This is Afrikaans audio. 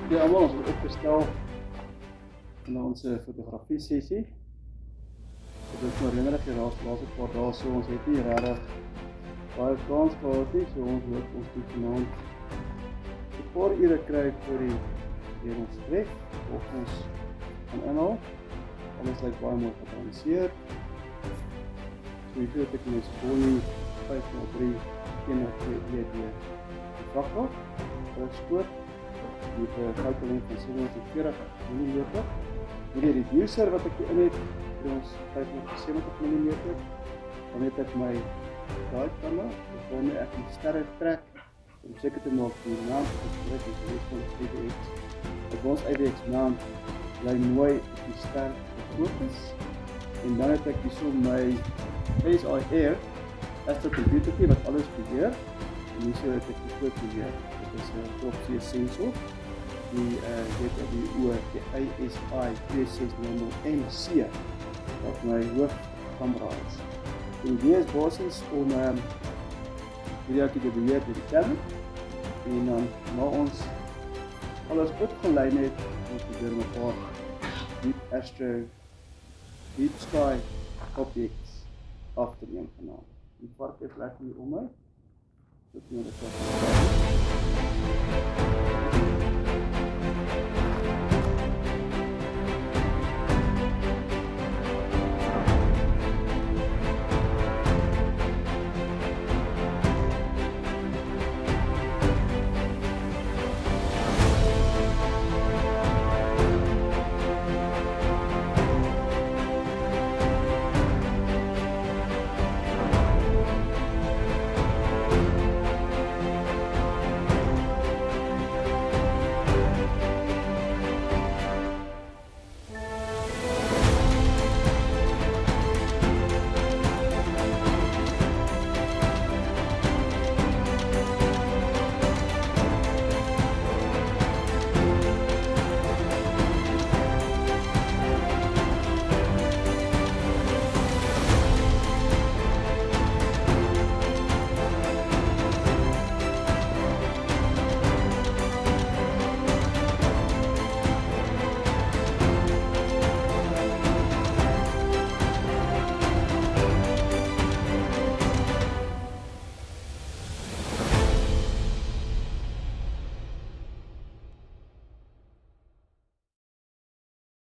Ja, allemaal ons opgestel in onze fotografie sessie. Dit is maar herinner ek die laatste paar dae so ons het nie regtig baie kans gehad nie, so ons hoop ons moet vanaand 'n paar ure kry vir ons trek of ons gaan inhaal. Alles lyk baie mooi gebalanseerd. So jy weet ek is Boeing 503 teenoor 2 ED vrachtwagen. Dat is goed. Met 'n foute lengte van 47 mm. Hierdie reducer wat ek in het, vir ons 570 mm. Dan het ek my draai kamera, waarmee ek die sterre trek om seker te maak die naam is korrek is van IDX. Ek ons IDX naam bly mooi op die ster gefokus. En dan het ek hierso my SIR Astro Computer wat alles beheer. En hierso het ek die foto beheer. Dit is 'n Proxy sensor. Die DWO, die ASI 2600MC wat my hoofkamera is. Die idee is basies om hierdie te beheer met die camera en dan na ons alles opgelyn het, ons probeer mekaar Deep Sky objects af te neem vanaand. Die vark is lekker hier om my. Dit moet ek